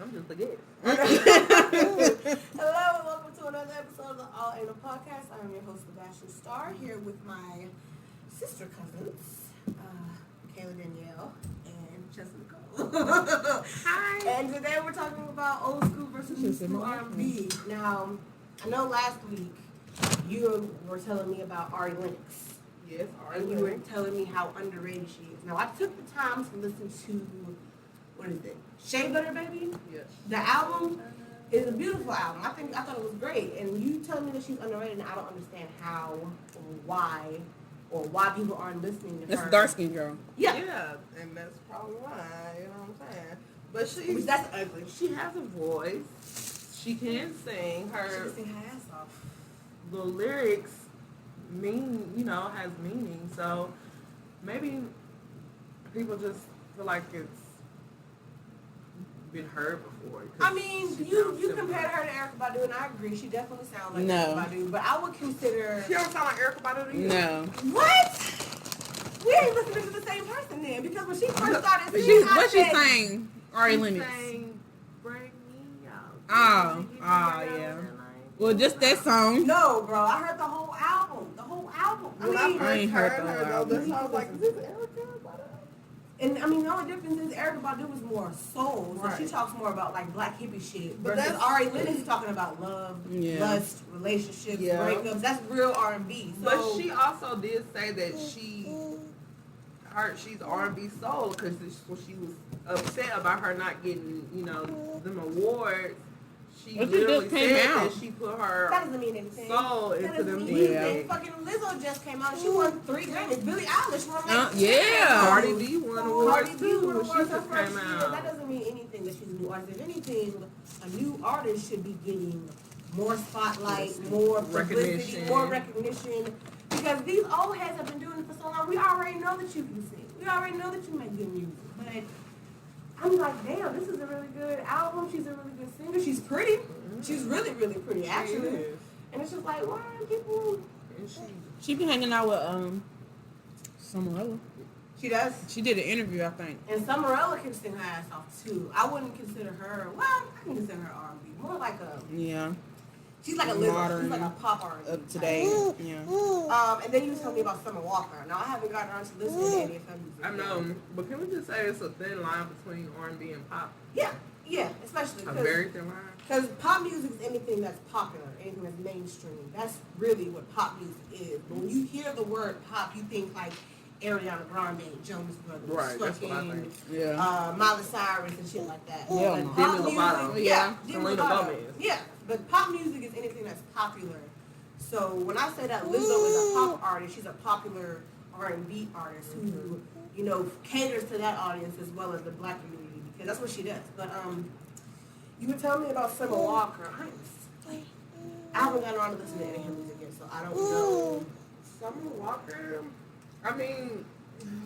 I'm just a guest. Hello and welcome to another episode of the R&amp podcast. I am your host, Sebastian Starr, here with my sister cousins, Kayla Danielle and Jessica Nicole. Hi. And today we're talking about old school versus new school R&B. Now, I know last week you were telling me about Ari Lennox. Yes, And you were telling me how underrated she is. Now, I took the time to listen to, what is it? Shea Butter Baby? Yes. The album is a beautiful album. I thought it was great. And you telling me that she's underrated, and I don't understand how or why people aren't listening to her. That's a dark skin girl. Yeah. Yeah, and that's probably why, you know what I'm saying? But Which that's ugly. she has a voice. She can sing. She Her can sing her ass off. the lyrics has meaning. So maybe people just feel like it's been heard before. I mean, you compared her to Erykah Badu, and I agree. She definitely sounds like Erykah Badu. But I would consider... She don't sound like Erykah Badu to you? No. What? We ain't listening to the same person then. Because when she first started singing, What she sang? Ari She Lennox. sang Break Me Out. Oh, yeah. Well, just that song. No, bro. I heard the whole album. When I I mean, first ain't heard heard the her, whole though, album. I was like, is this Erykah Badu? and I mean, the only difference is Erykah Badu was more soul. So she Right. talks more about like black hippie shit. But Versus that's- Ari Lennox is talking about love, lust, relationships, Yeah. breakups. That's real R&B. So, But she also did say that she's R&B soul because she was upset about her not getting, them awards. She But it literally just came said out. that she put her that doesn't mean anything. soul That into doesn't them mean music. anything. Fucking Lizzo just came out. She won 3 Grammys. Billie Eilish won Yeah. Cardi B won awards Cardi B too won when she awards her just first came year. out. That doesn't mean anything that she's a new artist. If anything, a new artist should be getting more spotlight, more publicity, more recognition. Because these old heads have been doing it for so long. We already know that you can sing. We already know that you make good music. But I'm like, damn, this is a really good album. She's a really good singer. She's pretty. She's really, really pretty, actually. She is. And it's just like, why are people... And She be hanging out with Summerella. She does. She did an interview, I think. And Summerella can sing her ass off, too. I wouldn't consider her... Well, I can consider her R&B. More like a... Yeah. She's like a Lizzo. Modern, She's like a pop R&B. Up to date. Yeah. And then you told me about Summer Walker. Now, I haven't gotten around to listening to any of her music. I know, but can we just say it's a thin line between R&B and pop? Yeah, especially A very thin line. because pop music is anything that's popular, anything that's mainstream. That's really what pop music is. But when you hear the word pop, you think like Ariana Grande, Jonas Brothers, Right, that's what I think. Yeah. Miley Cyrus and shit like that. Yeah, But no. pop Demi music, Lovato. yeah, Selena Demi Lovato. Gomez. Yeah, but pop music is anything that's popular. So when I say that Lizzo is a pop artist, she's a popular R&B artist who, caters to that audience as well as the black community because that's what she does. But you were telling me about Summer Walker. I haven't gotten around to listening to any of her music yet, so I don't know. Summer Walker. I mean,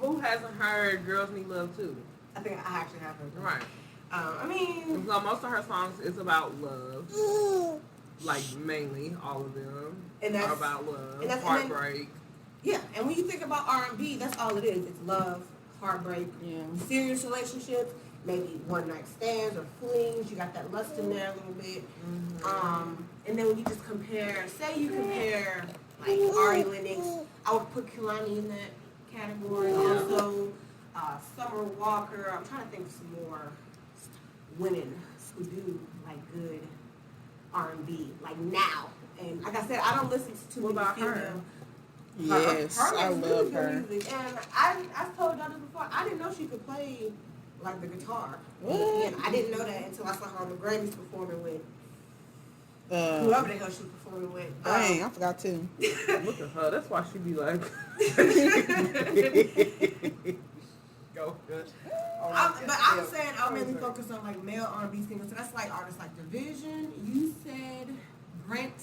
who hasn't heard "Girls Need Love" too? I think I actually have heard. Right. I mean, So most of her songs is about love. Like mainly, all of them are about love, heartbreak. Yeah, and when you think about R&B, that's all it is. It's love, heartbreak, serious relationships, maybe one night stands or flings. You got that lust in there a little bit. And then when you just compare, say you compare like Ari Lennox, I would put Kehlani in that category. Also, Summer Walker. I'm trying to think of some more women who do like good R&B, like now. And like I said, I don't listen to too many female. Yes, I love her. Music. And I've told y'all this before. I didn't know she could play like the guitar. What? And I didn't know that until I saw her on the Grammys performing with whoever the hell she was performing with. Dang, I forgot too. Look at her. That's why she be like. Go good. But I'm saying I mainly focus on like male R&B singers. So that's like artists like Division. You said Brent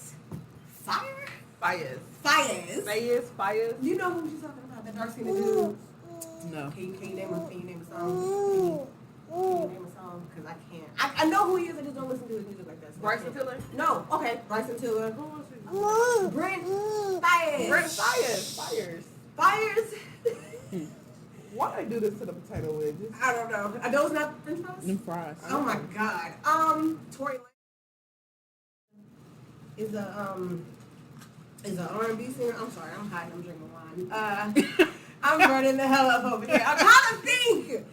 Fayez. You know who she's talking about? That dark skinned dude. No. Can you name a song? Can you name a song? Because I can't. I know who he is. I just don't listen to his music like that. So Bryson Tiller? No. Okay. Bryson Tiller. Who was it? Brent Fayez. Brent Fayez. Fires. Why they do this to the potato wedges? I don't know. Are those not French fries? Them fries. Oh my god. Tory Lanez is a R&B singer. I'm sorry, I'm hiding. I'm drinking wine. I'm burning the hell up over here. I'm trying to think.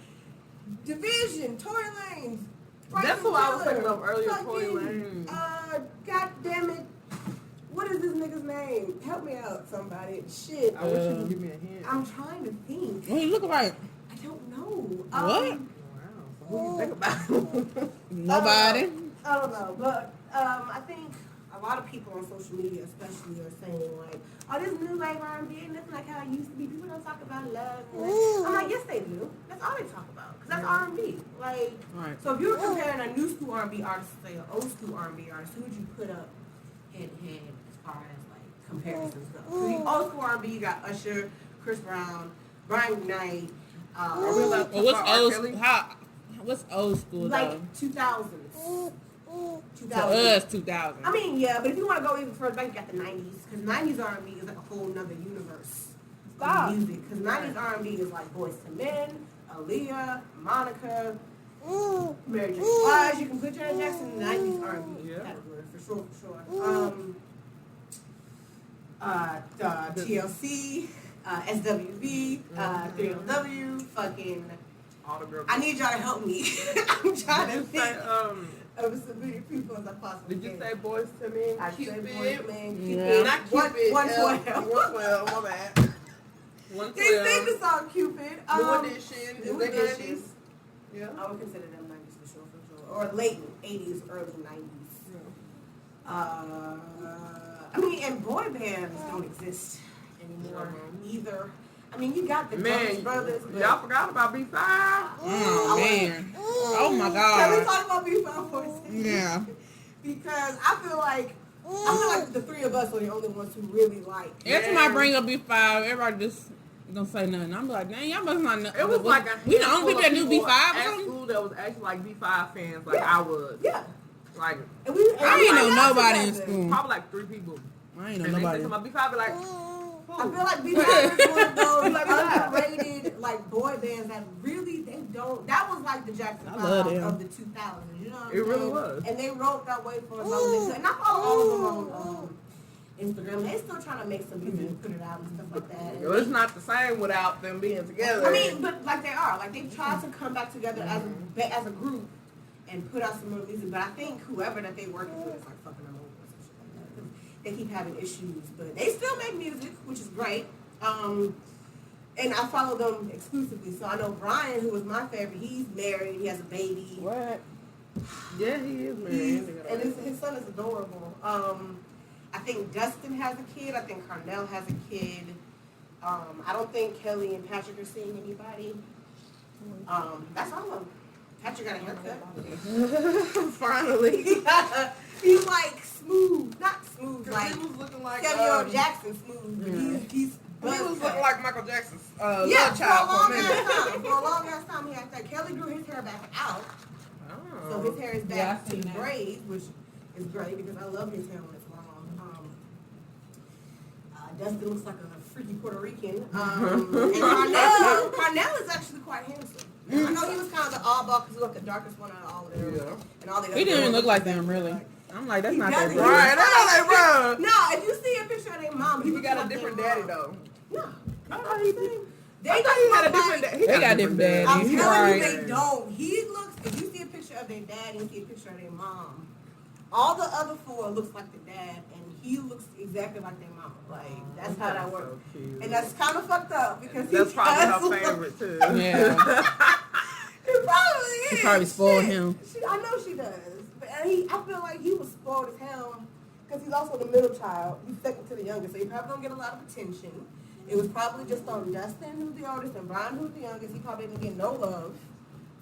Division, Tory Lanez. That's who I was thinking of earlier. Tory Lanez. God damn it. What is this nigga's name? Help me out, somebody. Shit. I wish you could give me a hint. I'm trying to think. What do you look like? I don't know. What? Wow. So who you think about? Nobody. I don't know, but I think a lot of people on social media, especially, are saying like, "Oh, this new wave R&B ain't nothing like how it used to be. People don't talk about love." I'm like, yes, they do. That's all they talk about, because that's R&B. Like, Right. so if you were comparing a new school R&B artist to say an old school R&B artist, who would you put up head to head as far as like comparisons go? So the old school R&B, you got Usher, Chris Brown, Brian McKnight. Well, what's old school like though? 2000s. To us, 2000. I mean, yeah, but if you want to go even further back, you got the 90s. Because 90s R&B is like a whole nother universe of music. Because 90s R&B is like Boyz II Men, Aaliyah, Monica, Mary J. Blige. You can put Janet Jackson in the 90s R&B category, for sure. TLC, SWV, 3LW, fucking... All the girls. I need y'all to help me. I'm trying to think of as many people as I possibly can. Did you say Boyz II Men? I said Boyz II Men, Yeah. Cupid. Not Cupid. 112. 112, my bad. They 112. sing the song Cupid. New Edition. New Is that Edition. 90s? Yeah. I would consider them 90s for sure. Or late 80s, early 90s. Yeah. I mean, and boy bands don't exist anymore either. I mean, you got the Jonas Brothers. Y'all forgot about B5? Oh, man. Oh, my God. Can we talk about B5 for a second? Yeah. Because I feel like the three of us are the only ones who really like. Every time I bring up B5, everybody just don't say nothing. I'm like, dang, y'all must not know. It was like a we the only people that knew B5 or at something. school that was actually like B5 fans, like I was. Yeah. Like, And I ain't know nobody in together. school. probably like 3 people. I ain't know And they nobody. said to my B5, be like, I feel like B5 is one of those underrated like boy bands that really they don't. That was like the Jackson I love 5 them. of the 2000s. You know what I'm It really saying? was. And they wrote that way for as long as they could. And I follow all of them on Instagram. They still trying to make some music and put it out and stuff like that. And it's not the same without them being together. I mean, but like they are. Like they've tried to come back together as a group and put out some more music. But I think whoever that they working with is like fucking them over or some shit like that. 'Cause they keep having issues, but they still make music, which is great. And I follow them exclusively. So I know Brian, who was my favorite, he's married, he has a baby. What? Yeah, he is married. And his son is adorable. I think Dustin has a kid. I think Carnell has a kid. I don't think Kelly and Patrick are seeing anybody. That's all of them. Patrick got a haircut. Finally. He's like smooth. Not smooth, like He was looking like Samuel Jackson smooth, but he's he was looking cut. like Michael Jackson's Yeah, love for a child long for a minute. ass time. For a long ass time, he had that. Kelly grew his hair back out, so his hair is back Yeah, I to seen that. braids, which is great because I love his hair when it's long. Dustin looks like a freaky Puerto Rican. And Carnell is actually quite handsome. I know he was kind of the oddball because he was the darkest one out of all of them. Yeah. And all the He other didn't even ones look like look them, really. I'm like, that's He not that doesn't. bro. Right, that's not like bro. No, if you see a picture of their mom, He looks got a like different their daddy mom. though. No, I thought he did. they I thought he had a different daddy. They got different daddies. I'm He's telling you, right. they don't. He looks. If you see a picture of their dad and you see a picture of their mom, all the other 4 looks like the dad, and he looks exactly like their mom. Like that's how that works. So cute. And that's kind of fucked up because That's he probably does her look- favorite too. Yeah. It probably is. She probably spoiled Shit. him. I know she does. But I feel like he was spoiled as hell because he's also the middle child. He's second to the youngest, so he probably don't get a lot of attention. It was probably just on Dustin, who's the oldest, and Brian, who's the youngest. He probably didn't get no love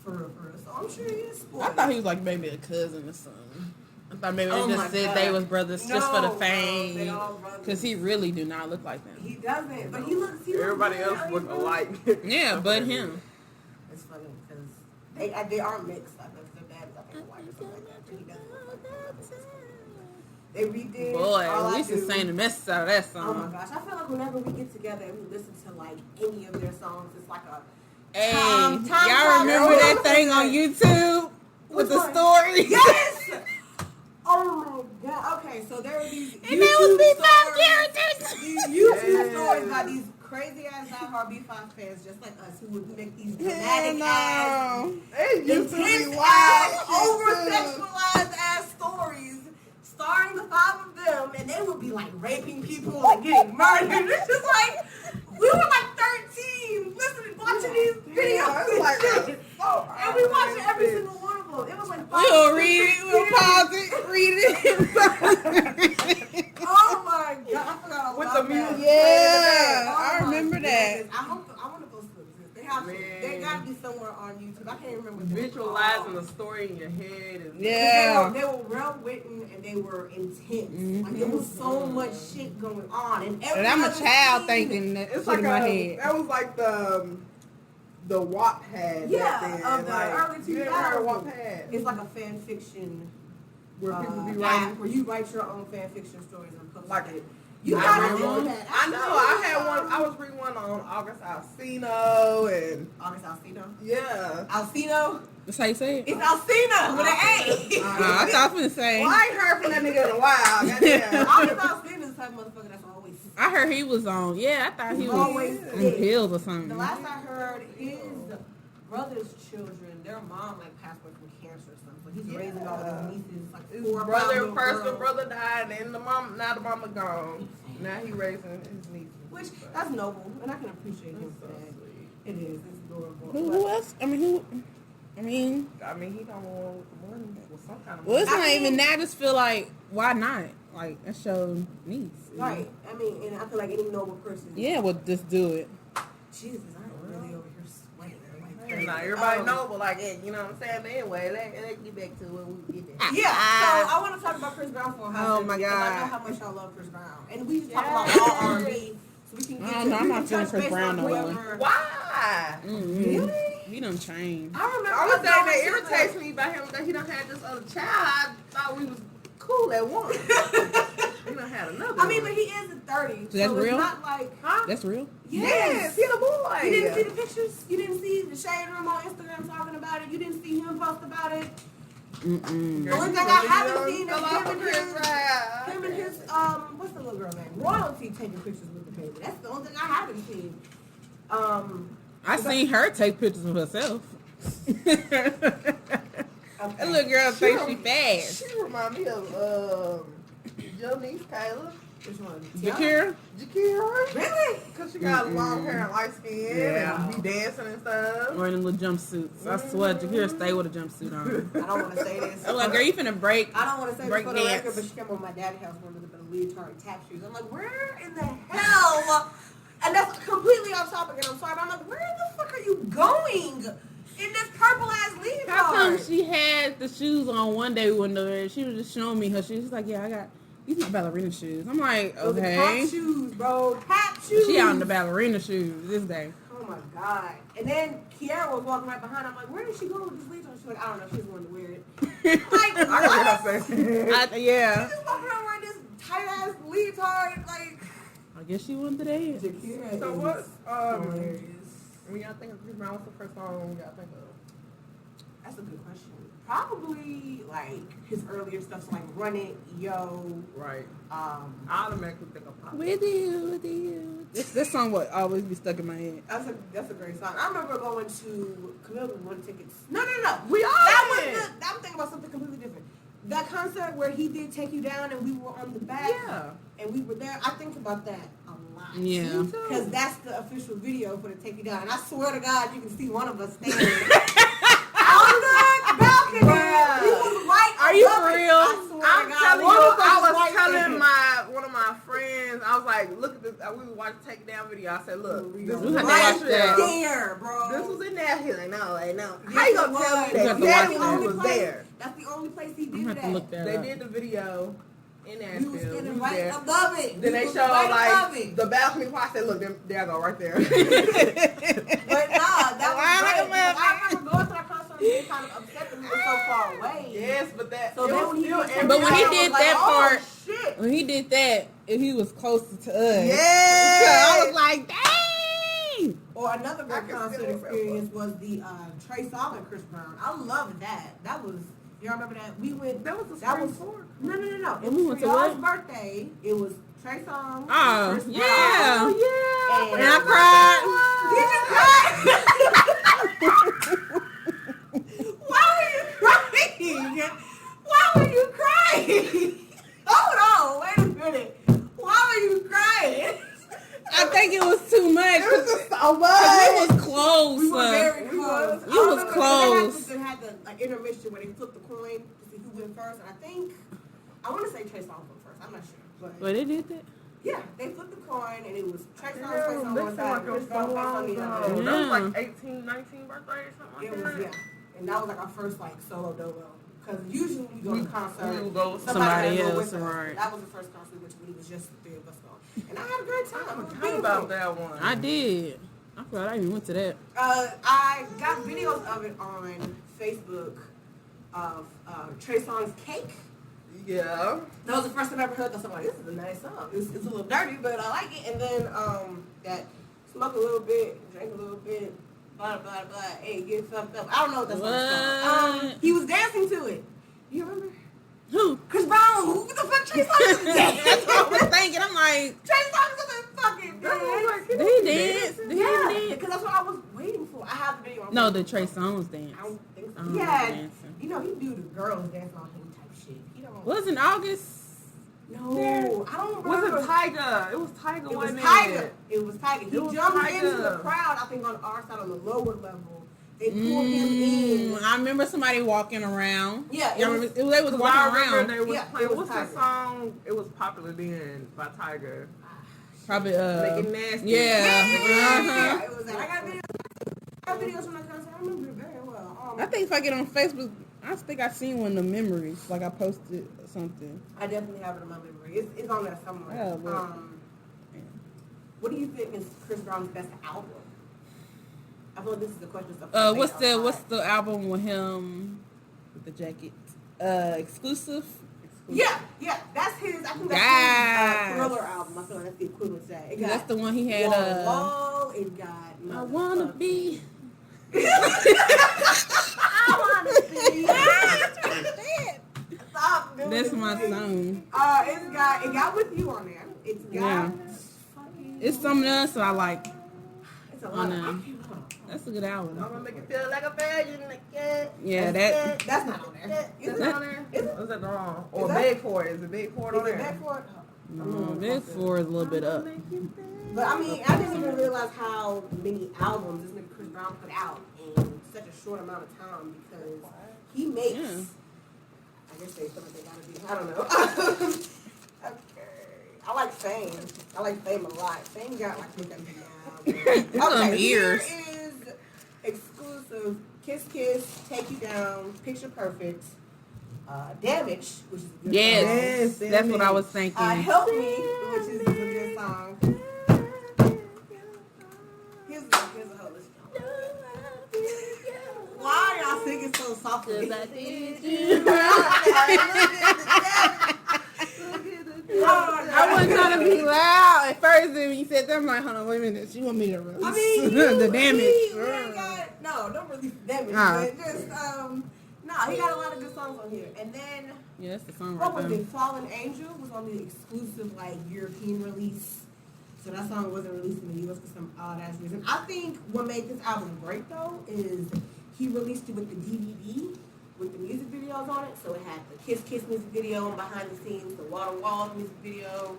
for real. So I'm sure he is spoiled. I thought he was like maybe a cousin or something. I thought maybe Oh they my just said God. they was brothers just for the No, bro, fame. they all brothers. Because he really do not look like them. He doesn't, but he looks. Everybody really else look young. alike. Yeah, but him. It's funny because they are mixed. I think their dad is like white or something like that. But he doesn't look like that. They redid. All Boy, I we should Do. sing the mess out of that Oh my song. gosh, I feel like whenever we get together and we listen to like any of their songs, it's like a Hey, Tom y'all remember that thing on YouTube with the story? Yes. Oh my god. Okay, so there were these And there was B5 characters. These YouTube stories by these crazy ass diehard B5 fans, just like us, who would make these dramatic ass, intense ass, over sexualized ass stories, starring the 5 of them, and they would be like raping people and getting murdered. It's just like we were like 13, listening, watching these videos and shit. And we watched every single one of them. It was like We'll read it, we'll pause it, read it. Oh my god, I forgot all with about the music. that. Yeah, Oh I remember that. I want to go to this. They have to. They gotta be somewhere on YouTube. I can't even remember. Visualizing the story in your head. And Yeah. They were well written and they were intense. Like there was so much shit going on. And I'm a child thinking that it's like in my head. That was like the Wattpad. Of the early 2000s. You ever heard of Wattpad? It's like a fan fiction where people be app writing. where you write your own fan fiction stories and post Like it. You gotta do that. I know. I had one. I was reading one on August Alsino and August Alsino. Yeah. Alsino. That's how you say it. It's Alsina with an A. I thought I was gonna say. Well, I ain't heard from that nigga in a while. Goddamn. August Alsina is the type of motherfucker that's always. I heard he was on. Yeah, I thought he was Always on sick. pills or something. The last I heard, his brother's children, their mom like passed away from cancer or something. So he's raising all of his nieces, like His 4 or 5 brother, little first the girls. brother died, and the mama gone. Now he raising his nieces. Which that's noble, and I can appreciate him for that. It is. It's adorable. Who else? I mean, he don't want the money with some kind of well, it's money. not even that. I just feel like, why not? Like, that show needs. Right. I mean, and I feel like any noble person. Yeah, well, just do it. Jesus, I'm really over here sweating. And not everybody know, but like, you know what I'm saying? But anyway, let's get back to what we get there. Yeah, so I want to talk about Chris Brown for a hot Oh, second, my because I know God. how much y'all love Chris Brown. And we just talk about all R&B, so we can get Oh, to no, I'm we not can feeling touch Chris base Brown on no more. whoever- Why? Really? He done changed. I remember. The only thing that irritates me about him is that he done had this other child. I thought we was cool at once. He done had another I mean, one. but he is at 30. So that's it's real? not like, Huh? That's real? Yes, he the boy. You didn't see the pictures? You didn't see the Shade Room on Instagram talking about it? You didn't see him post about it? Mm-mm. The only thing I haven't seen is Fell off him a and cliff his, ride. what's the little girl name? Royalty taking pictures with the baby. That's the only thing I haven't seen. I seen her take pictures of herself. That little girl thinks she fast. She remind me of your niece Kayla. Which one? Jakira? Jakira. Really? Because she got long hair and light skin Yeah. and be dancing and stuff. Wearing them little jumpsuits. I swear, Jakira stay with a jumpsuit on. I don't want to say this. I'm like, girl, you finna break. I don't want to say this break for the dance. record, but she came over my daddy's house one with a leotard and tap shoes. I'm like, where in the hell? And that's completely off topic, and I'm sorry, but I'm like, where the fuck are you going in this purple ass leotard? How come she had the shoes on one day we went over there? She was just showing me her shoes. She's like, yeah, I got these my ballerina shoes. I'm like, Those are okay. tap shoes, bro. Tap shoes. She out in the ballerina shoes this day. Oh my god. And then Kiara was walking right behind. I'm like, where did she go with this leotard? She's like, I don't know. She's going to wear it. Like, I got what I'm saying. Yeah. She just walking around wearing this tight ass leotard. Like, I guess she wanted to dance. Shakira So is what's hilarious. when y'all think of Chris Brown, what's the first song y'all think of? That's a good question. Probably like his earlier stuff, so like Run It, Yo. Right. I automatically think of Pop. With you. This song would always be stuck in my head. That's a great song. I remember going to Camille won tickets. No. We all That did. was I'm thinking about something completely different. That concert where he did Take You Down and we were on the back. Yeah. And we were there. I think about that a lot. Yeah. Because that's the official video for the Take You Down. And I swear to God, you can see one of us standing on the balcony. Bruh. He was right Are you above for it. real? I swear I'm to God, telling one you, of us I was right telling there. one of my friends, I was like, look at this. We was watching Take It Down video. I said, look, this We was had to right watch that. there, bro. This was in there. He's like, no. Yes, How you gonna it tell was. me You that have to Daddy watch was that. there? That's the only place he I'm did gonna have to that. look that They up. did the video in We Nashville. was We standing was right there. above it. Then We they was showed right above like it. the balcony part. I said, look, there I go right there. But nah, that was Why great. am I- I remember going to that concert and being kind of upset that we were so far away. Yes, but that. So it then was when he still did every But when he hour did was that like, part- oh, shit. When he did that, if he was closer to us. Yes. I was like, dang! Or another great concert experience was the Trey Songz and Chris Brown. I loved that. That was, y'all remember that? We went. That was No. It was for y'all's birthday. It was Trey Songz. Oh, Chris yeah. Brown. Oh, yeah. And I cried. Did you cry? Why were you crying? Why were you crying? Hold on, wait a minute. Why were you crying? I think it was too much. It was just so much. It was close. We were very close. It was close. They had the intermission where they flipped the coin to see who went first. And I want to say Trey Songz went first. I'm not sure. But they did that? Yeah, they flipped the coin and it was Trey Songz face on one side, Chris Brown face on the other. That was like 18, 19 birthday or something like that. Yeah. And that was like our first solo dolo. Because usually when we go to a concert, we would go with somebody else. else, right? That was the first concert we went to when it was just the three of us going. And I had a great time. I forgot about that one. I did. I forgot I even went to that. I got videos of it on Facebook of Trey Songz Cake. Yeah. That was the first time I ever heard that. So I'm like, this is a nice song. It's a little dirty, but I like it. And then that smoke a little bit, drink a little bit, blah, blah, blah. Hey, get fucked up. I don't know what that song's called. He was dancing to it. You remember? Who? Chris Brown. Who the fuck Trey Songz is dancing? That's what I was thinking. I'm like, Trey Songz is fucking dance. did he dance? Did he Yeah, dance? because that's what I was waiting for. I have the video on No, Facebook. the Trey Songz dance. I don't think so. Oh, Yeah. dancing. You know, he do the girls dance on him type shit. He don't. Was it in August? No, I don't remember. Was it Tiger? It was Tiger, It was wasn't Tiger. it? It was Tiger. He It was jumped Tiger. into the crowd, I think on our side on the lower level. They pulled him in. I remember somebody walking around. Yeah, Y'all remember, they was walking I remember around. they was Yeah, playing. it was What's that Tiger. song? It was popular then by Tiger. Probably, Make it nasty. yeah. Yeah, it was that. I got videos from that concert. I remember it very well. I think if I get on Facebook, I think I seen one of the memories. Like I posted something. I definitely have it in my memory. It's on there somewhere. Yeah, but, what do you think is Chris Brown's best album? I feel like this is the question. What's the album with him with the jacket? Exclusive. Yeah, that's his. I think that's his Thriller album. I feel like that's the equivalent to that. It got That's the one he had. Wall. It got. I wanna be. I wanna be. Stop doing That's it. my song. It got With You on there. It's got. Yeah. It's something else that I like. It's a lot. That's a good album. I'm gonna make it feel like a virgin again. Yeah, That's not on there. Is it on there? Is it? Was that wrong? Or Is that- Big Four? Is it Big Four on Is it there? back for it? Big Four is a little bit up. But I mean, I didn't even realize how many albums this nigga Chris Brown put out in such a short amount of time because he makes. Yeah. I guess they feel like they gotta be. I don't know. Okay. I like Fame. I like Fame a lot. Fame got like look at me now. Some years. Here is exclusive Kiss Kiss, Take You Down, Picture Perfect, Damage, which is a good Yes, song. that's what I was thinking. Help Me, which is a good song. Here's a whole list. Why y'all singing so softly? I wasn't trying to be loud at first, and when you said that, I'm like, hold on, wait a minute. She want me to release I mean, the damage. Don't release damage. Nah. But just, he got a lot of good songs on here. And then, Yeah, that's the song what right was there. it? Fallen Angel was on the exclusive, European release. So that song wasn't released in the U.S. for some odd-ass reason. I think what made this album great, though, is he released it with the DVD with the music videos on it. So it had the Kiss Kiss music video and behind the scenes, the Water Walls music video.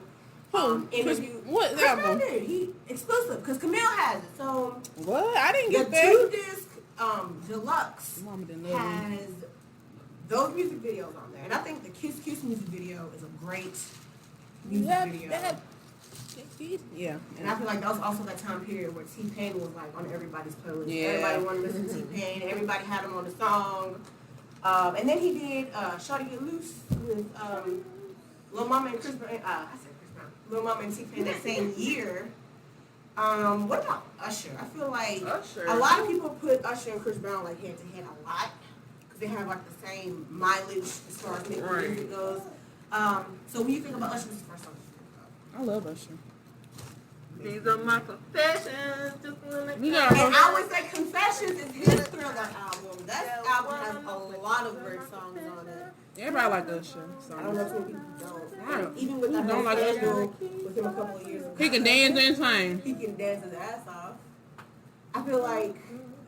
Interview. What Chris Brown album? did. He exclusive because Camille has it. So What? I didn't the get that. 2-disc deluxe Mama didn't love me. has those music videos on there, and I think the Kiss Kiss music video is a great music video. Yeah. And I feel like that was also that time period where T-Pain was on everybody's playlist. Yeah. Everybody wanted to listen to T-Pain. Everybody had him on the song. And then he did Shawty Get Loose with Lil Mama and Chris Brown. I said Chris Brown. Lil Mama and T-Pain that same year. What about Usher? I feel like Usher. a lot of people put Usher and Chris Brown head to head a lot because they have the same mileage as far as making music goes. So when you think about Usher, what's the first song you think about? I love Usher. These are my confessions. Just and I would say Confessions is his Thriller album. That album has a lot of great songs on it. Everybody like Usher. So. I don't know too many people don't. Even with that don't like Usher. With him a couple of years ago. He can dance and sing. He can dance his ass off. I feel like,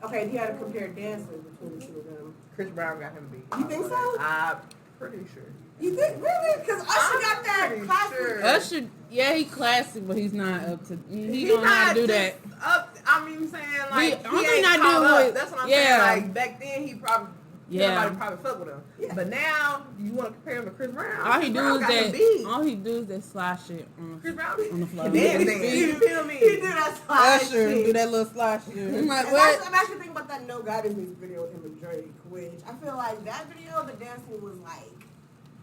okay, if you had to compare dances between the two of them. Chris Brown got him beat. You think so? I'm pretty sure. You think, really? Because Usher got that classic. Sure. Usher, yeah, he classic, but he's not up to. He don't know how to do that. I mean, saying like he only ain't not caught doing up. it. That's what I'm Yeah. saying. Like back then, he probably everybody probably fuck with him. Yeah. But now you want to compare him to Chris Brown? All he Chris do Brown is got him that. beat. All he do is that slide shit Chris Brown on the floor. Dance. You feel me? He do that slide shit. do that little slide shit. I'm like, And what? I'm actually thinking about that No Guidance music video with him and Drake, which I feel like that video, the dancing was like,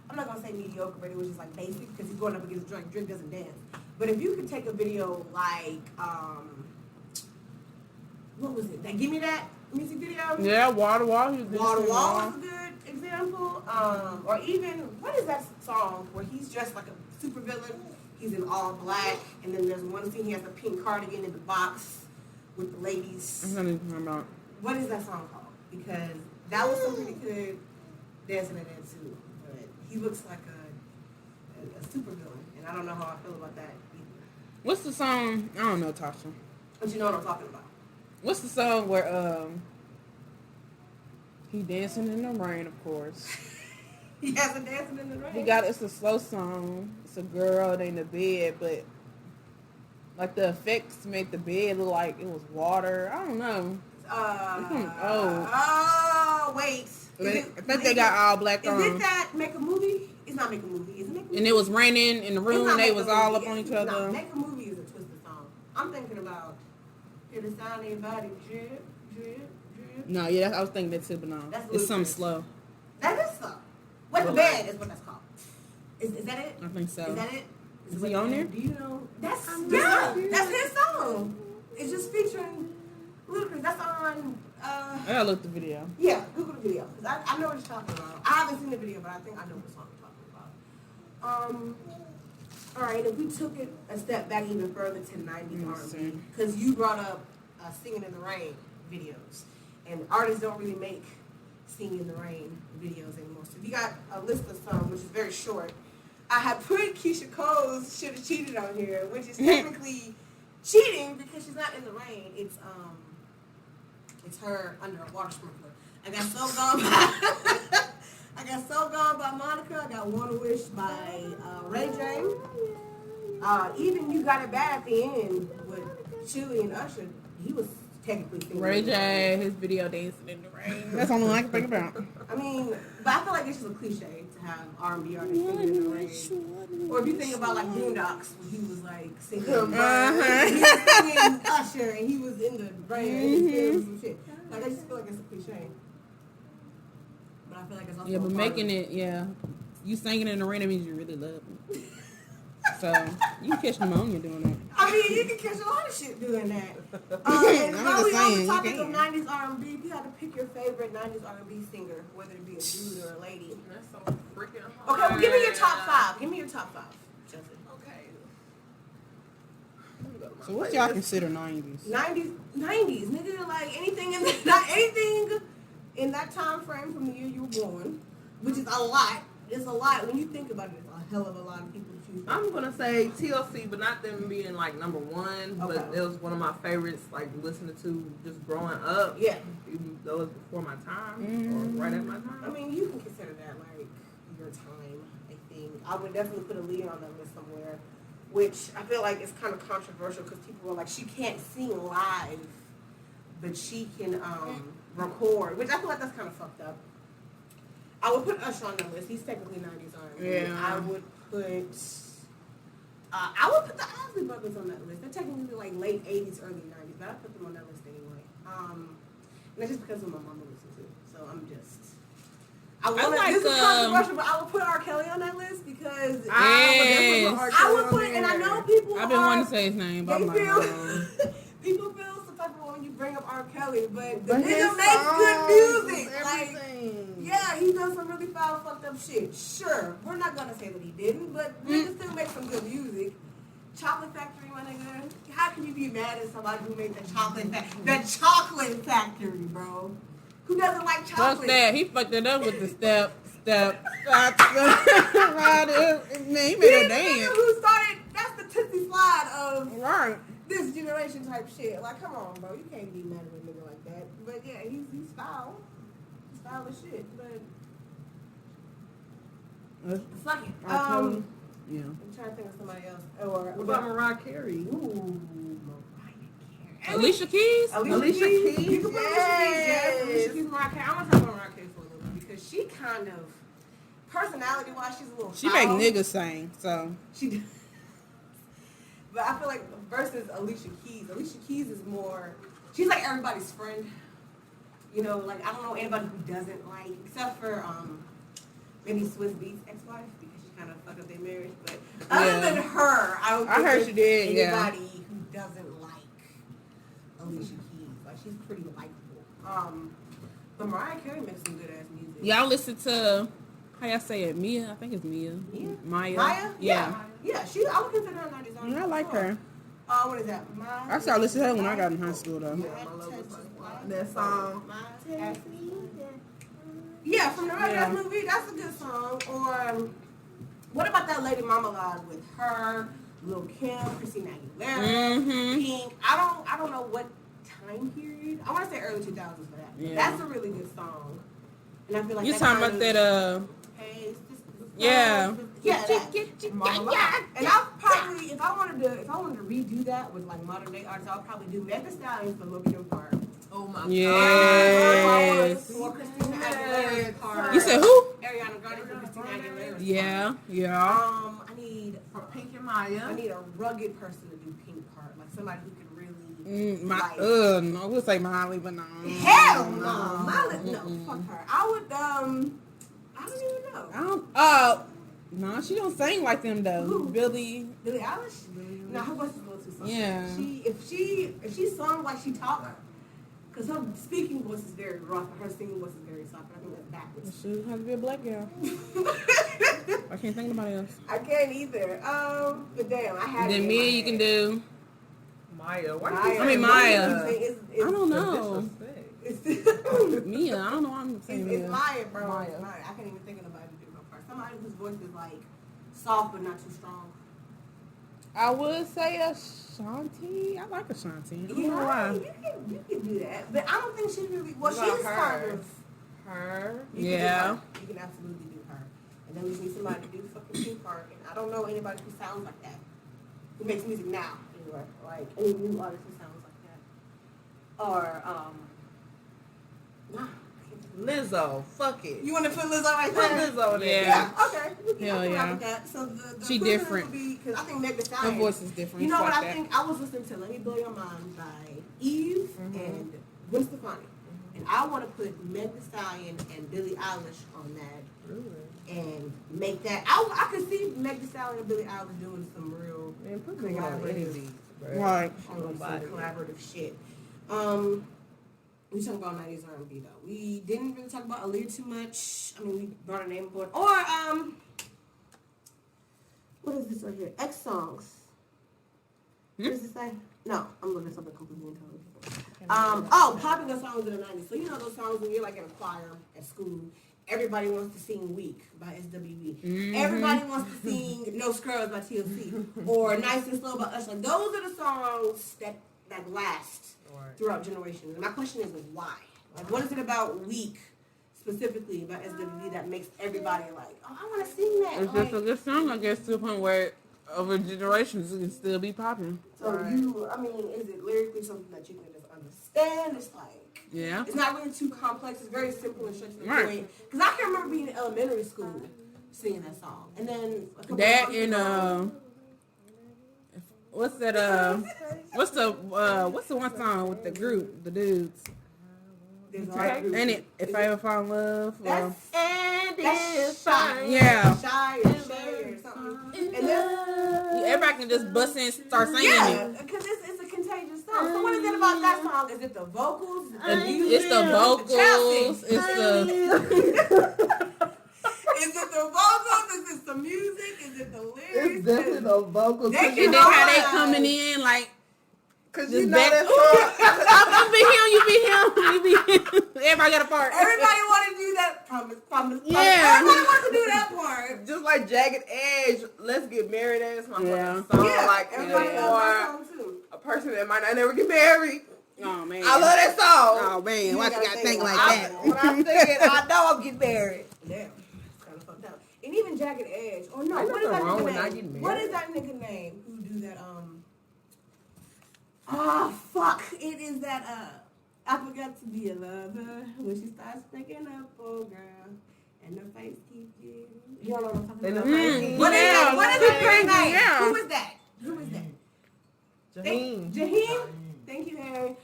I'm not gonna say mediocre, but it was just like basic because he's going up against Drake. Drake doesn't dance. But if you could take a video like, what was it? That Give Me That music video? Yeah, Wall to Wall. Wall to Wall was a good example. Or even, what is that song where he's dressed like a super villain? He's in all black, and then there's one scene he has a pink cardigan in the box with the ladies. I'm gonna remember. What is that song called? Because that was something he could dance in that too. But he looks like a super villain, and I don't know how I feel about that either. What's the song? I don't know, Tasha. But you know what I'm talking about. What's the song where he dancing in the rain? Of course. He has a dancing in the rain. It's a slow song. It's a girl in the bed, but like the effects make the bed look like it was water. I don't know. Oh, wait. I think they got all black on. Is it that Make a Movie? It's not Make a Movie. Is it Make a Movie? And it was raining in the room. And they was all up on each other. No, Make a Movie is a twisted song. I'm thinking about hear the sound of your body drip, drip, drip. No, yeah, I was thinking that too, but no. It's something slow. That is slow. Wet the Bed is what that's called. Is that it? I think so. Is that it? Is he on there? Do you know? That's his song. It's just featuring Ludacris. That's on. I gotta look the video. Yeah, Google the video because I know what you're talking about. I haven't seen the video, but I think I know what song you're talking about. All right, if we took it a step back even further to 90s R&B, because you brought up Singing in the Rain videos, and artists don't really make Singing in the Rain videos anymore. So if you got a list of some, which is very short, I have put Keisha Cole's Should Have Cheated on here, which is technically cheating because she's not in the rain. It's her under a water sprinkler. I got So Gone by Monica. I got Wanna Wish by Ray J. Even You Got It Bad at the end with Chewy and Usher. He was technically singing Ray J, his video dancing in the rain. That's the only one I can think about. I mean, but I feel like it's just a cliche to have R&B artists singing in the rain. Or if you think about like Boondocks, when he was like singing, he was singing Usher and he was in the rain and his and some shit. Like I just feel like it's a cliche. But I feel like it's also but making it, you singing in the rain, that means you really love it. So you can catch pneumonia doing that. I mean, you can catch a lot of shit doing that. And while we on the topic of 90s R&B, if you had to pick your favorite 90s R&B singer, whether it be a dude or a lady. That's so freaking hard. Okay, well, give me your top five. Give me your top five, Chelsea. Okay. So what y'all consider 90s? 90s, nigga, like anything in that time frame from the year you were born, which is a lot. It's a lot. When you think about it, it's a hell of a lot of people to choose from. I'm gonna say TLC, but not them being like number one. Okay. But it was one of my favorites, like listening to just growing up. Yeah. Even though it's before my time or right at my time. I mean, you can consider that like your time. I think I would definitely put Aaliyah on that list somewhere, which I feel like is kind of controversial because people are like, she can't sing live, but she can record, which I feel like that's kind of fucked up. I would put Usher on that list. He's technically 90s R&B. Yeah. I would put the Isley Brothers on that list. They're technically like late 80s, early 90s, but I put them on that list anyway. And that's just because of my mama listens to. So I'm just. This is controversial, but I would put R. Kelly on that list because I would put, and I know people. I've been wanting to say his name, but I'm people feel some type of way when you bring up R. Kelly, but the nigga makes good music. Yeah, he does some really foul, fucked up shit. Sure, we're not gonna say that he didn't, but nigga still makes some good music. Chocolate Factory, my nigga. How can you be mad at somebody who made the Chocolate Factory? The Chocolate Factory, bro. Who doesn't like chocolate? Fuck that. He fucked it up with the step. Right. Man, he made a dance. Who started? That's the Tootsie Slide of right. This generation type shit. Like, come on, bro. You can't be mad at a nigga like that. But yeah, he's foul. He's foul as shit. But fuck it. Yeah. I'm trying to think of somebody else. Or what about Mariah Carey? Ooh, Mariah Carey. Alicia Keys? Alicia Keys. You can put yes. Alicia Keys, Mariah Carey. I want to talk about Mariah Carey for a little bit because she kind of, personality-wise, she's a little She foul. make niggas sing, so. She does. But I feel like versus Alicia Keys is more, she's like everybody's friend. You know, like I don't know anybody who doesn't like, except for maybe Swiss Beats ex-wife because she kind of fucked up their marriage. But other than her, I don't think heard she did. Anybody who doesn't like Alicia Keys, like she's pretty likable. But Mariah Carey makes some good ass music. Y'all listen to how y'all say it? Mia? I think it's Mia. Maya? Maya? Yeah. Yeah, I would consider her 90s artist. I like her. What is that? I started listening to her when I got in high school, though. That song. Yeah, from the Rugrats movie. That's a good song. Or what about that Lady Marmalade with her, Lil' Kim, Christina Aguilera, Pink? I don't know what time period. I want to say early 2000s for that. Yeah. That's a really good song. And I feel like You talking about that? Hey, Yeah. Yeah, and I'll probably, if I wanted to redo that with like modern day artists, I'll probably do Meg Thee Stallion for Lil' Kim part. Oh my Yes. Or Christina Aguilera's part. You said who? Ariana Grande for Christina Aguilera's Yeah. I need for Pink and Maya. I need a rugged person to do Pink part, like somebody who can really. No, we'll say Miley, but no. Hell no, Miley, no, fuck her. I would I don't even know. No, she don't sing like them though. Who? Billie Eilish? No, her voice is a little too soft. Yeah. If she sung like she talked, because her speaking voice is very rough, and her singing voice is very soft. But I think that's backwards. She has to be a black girl. I can't think of nobody else. I can't either. But damn, I had. Then me, you can do. Maya. Maya. I don't know. Disrespect. Mia, I don't know why I'm saying It's Mia. Maya, bro. Maya. I can't even think of nobody to do her part. Somebody whose voice is like soft but not too strong. I would say Ashanti. I like Ashanti. I don't know why. You can do that, but I don't think she really. Well, she's kind of her. You can absolutely do her, and then we need somebody to do the fucking Pink part. And I don't know anybody who sounds like that, who makes music now. Anyway, like any new artist who sounds like that, or Lizzo, fuck it. You want to put Lizzo right Put there? Lizzo there. Yeah. Okay. Hell yeah. That. So the She different. Because I think Meg Thee Her Stallion. voice is different. You know what like I think? I was listening to "Let Me Blow Your Mind" by Eve and Gwen Stefani, and I want to put Meg Thee Stallion and Billie Eilish on that, and make that. I could see Meg Thee Stallion and Billie Eilish doing some real collaborative, right? Some collaborative shit. We talk about 90s R&B though. We didn't really talk about Aaliyah too much. I mean, we brought her name aboard. Or what is this right here? X songs. What does it say? No, I'm looking at something completely entirely different. Popular songs in the 90s. So you know those songs when you're like in a choir at school. Everybody wants to sing "Weak" by SWV. Everybody wants to sing "No Scrubs" by TLC, or "Nice and Slow" by Usher. Those are the songs that last throughout generations. And my question is why? Like, what is it about "Weak" specifically about SWV that makes everybody like, oh, I want to sing that? It's just a good song, I guess, to the point where over generations it can still be popping. So is it lyrically something that you can just understand? It's like. Yeah. It's not really too complex. It's very simple and straight to the point. Because I can remember being in elementary school singing that song. And then a couple that of and what's that what's the one song with the group, the dudes? Ain't it If I Ever Fall in Love? That's Shy. Yeah. Shy or Shay or something. And then everybody can just bust in and start singing it. Yeah, because it's a contagious song. So what is it about that song? Is it the vocals? It's the vocals. It's the Is it the vocals? Is it the music? Is it the lyrics? It's definitely the vocals. They And then how they coming in like. Cause you know that song. I be him, you be him. Everybody got a part. Everybody want to do that. Promise. Yeah. Everybody wants to do that part. Just like Jagged Edge, Let's Get Married. That's my Yeah. fucking song. Yeah. Like, Everybody loves that song too. A person that might not never get married. Oh man. I love that song. Oh man, You why you gotta gotta think think like like that? that. When I sing it, I know I'll get married. Damn. It's kind of fucked up. And even Jagged Edge. Or no, Ain't what is that nothing wrong nigga with not name? getting What married. is that nigga name who do that? Oh fuck! It is that I forgot to be a lover when she starts picking up, oh girl, and her face keeps getting. You don't know what I'm talking about? What is that? What is his name? Yeah. Who is that? Who is that? Jaheim. Thank you, Harry.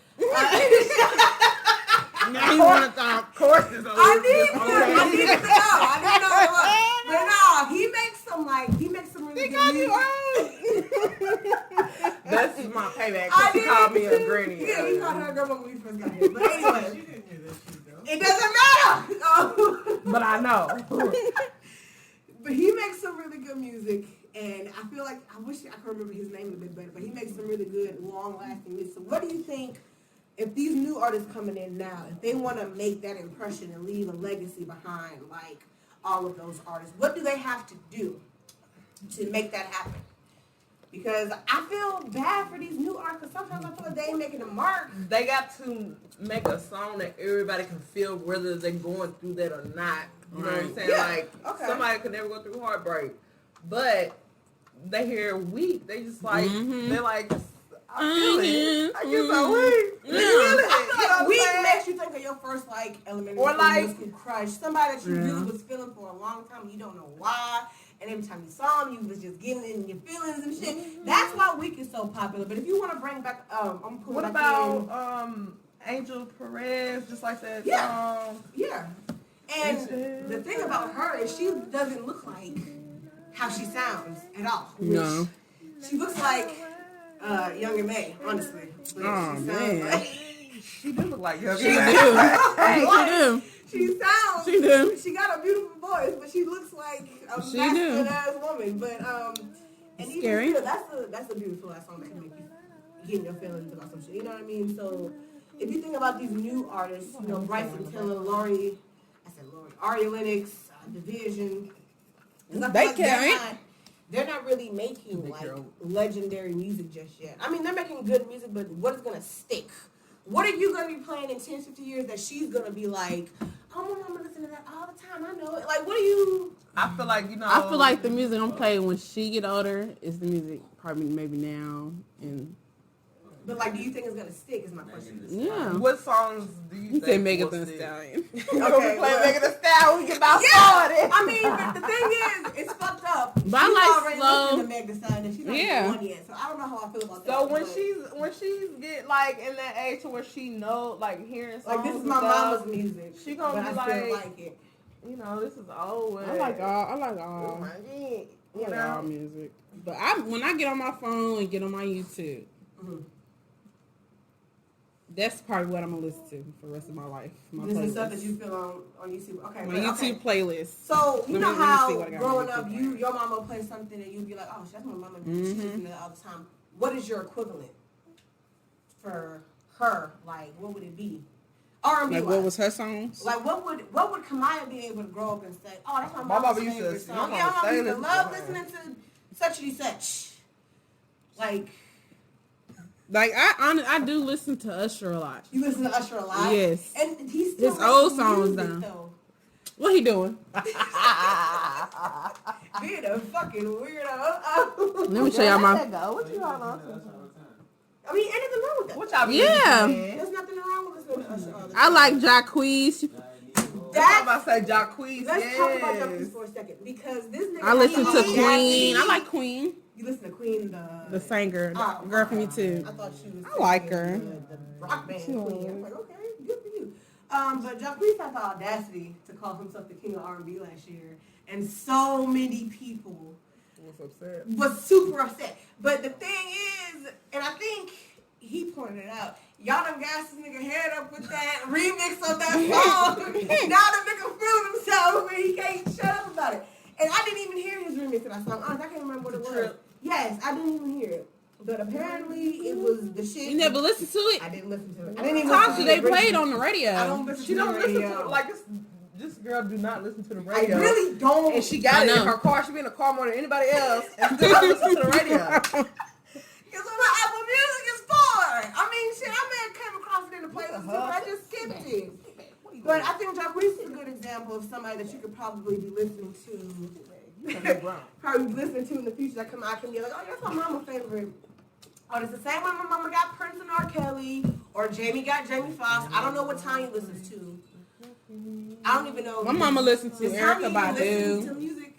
Now you wanna talk. Of course, it's I need to know. I didn't know it was. But no, he makes some really good music. That's my payback. Cause she called me a granny. Yeah, he called her a grandma when we first got here. But anyway, it doesn't matter. But I know. But he makes some really good music, and I feel like I wish I could remember his name a bit better. But he makes some really good, long-lasting music. So, what do you think? If these new artists coming in now, if they want to make that impression and leave a legacy behind, like all of those artists, what do they have to do to make that happen? Because I feel bad for these new artists. Sometimes I feel like they ain't making a mark. They got to make a song that everybody can feel, whether they're going through that or not. You know what I'm saying? Yeah. Like, Okay. somebody could never go through heartbreak, but they hear weak. They just like, they're like, I feel it. I get so weak. I feel like weak makes you think of your first like elementary Or school like- musical crush, somebody that you really was feeling for a long time. You don't know why, and every time you saw him, you was just getting in your feelings and shit. That's why Weak is so popular. But if you want to bring back, I'm putting What back in. about Angel Perez? Just like that Yeah. song. Yeah. And the thing about her is she doesn't look like how she sounds at all. No. She looks like Younger May, honestly. But Oh, she sounds man. like She do look like her. She do. she sounds. She do. She got a beautiful voice, but she looks like a She masculine do. ass woman. But and even Scary. still, that's a beautiful ass song that can make you get in your feelings about some shit. You know what I mean? So if you think about these new artists, you know, Bryson Tiller, Ari Lennox, Division. 'cause I feel They like can't. they're not really making like legendary music just yet. I mean, they're making good music, but what is gonna stick? What are you gonna be playing in 10, 50 years that she's gonna be like, oh, I'm gonna listen to that all the time. I know it. Like, what are you? I feel like, you know. I feel like the music I'm playing when she get older is the music probably maybe now and But like, do you think it's gonna stick? Is my question. yeah. What songs do you You say think Megan will Thee stick? Stallion. Okay, Play well- Megan Thee Stallion. We get about Yeah, started. I mean, but the thing is, it's fucked up. But I She's like already slow. listening to Meg Thee Stallion, and she's not Yeah. even one yet. So I don't know how I feel about that. So when but, she's get like in that age to where she know like hearing songs like, this is and my stuff, mama's music, she gonna but be I still like, like it. you know, this is old. I like all. Oh I my God. You like all know. music. But when I get on my phone and get on my YouTube, Mhm. that's probably what I'm gonna listen to for the rest of my life. My This is playlist. stuff that you feel on YouTube. Okay, My but, YouTube okay. playlist. So you Let know me see how what I got on growing YouTube up, your mama would play something and you'd be like, oh, that's my mama. She listens to that all the time. What is your equivalent for her? Like, what would it be? R&B. Like what was her songs? Like what would Kamaya be able to grow up and say? Oh, that's my My mama's mama used to- favorite song. my mama Yeah, my mama used to stay love listening listening to such and such. Like Like I do listen to Usher a lot. you listen to Usher a lot. Yes. and he's still His old making songs music, though. What he doing? Being a fucking weirdo. Let me show y'all my. What you all on? I mean, ain't nothing wrong with that. What y'all be Yeah. listening to? There's nothing wrong with listening to Usher all the I time. like Jacquees. I'm about to say Jacquees. Let's talk about Jacquees Yes. for a second because this nigga. I listen has to all Queen. jazzy- I like Queen, You listen to Queen, the singer, Oh, Girl from Me Too. I thought she was. I like singing her. The rock band Queen. I was like, okay, good for you. But Jacquees had the audacity to call himself the king of R&B last year, and so many people What's upset? was super upset. But the thing is, and I think he pointed it out, y'all done gassed this nigga head up with that remix of that song. Now the nigga feeling himself and he can't shut up about it. And I didn't even hear his me to that song. Honestly, I can't remember what it was. Yes, I didn't even hear it. But apparently it was the shit. You never listened to it? I didn't listen to it. I didn't even Talk to they played on the radio. I don't listen She to don't the listen radio. to like this girl do not listen to the radio. I really don't. And she got it in her car. She be in the car more than anybody else and still don't listen to the radio. Because what my Apple Music is for. I mean, shit, I may have came across it in the playlist, but I just skipped it. But I think Jacquees is a good example of somebody that you could probably be listening to. Probably listening to in the future that come out and be like, oh, that's my mama's favorite. Oh, it's the same way my mama got Prince and R. Kelly, or Jamie got Jamie Foxx. I don't know what Tanya listens to. I don't even know. My mama listens to Erykah Badu. To music?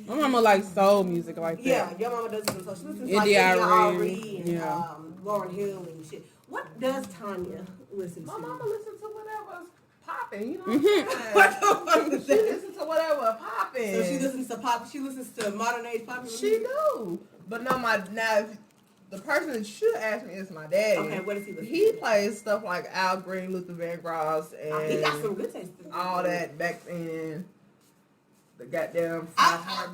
My mama likes soul music like that. Yeah, your mama does listen to soul. She listens to like India Ari and yeah. Lauryn Hill and shit. What does Tanya listen to? My mama listens to whatever's popping, you know what I'm saying? She listens to whatever popping. So she listens to pop. She listens to modern age pop music. She do. But no, the person that should ask me is my daddy. Okay, what does he listen He to? plays stuff like Al Green, Luther Vandross, and He got some good taste. all that back then. The goddamn I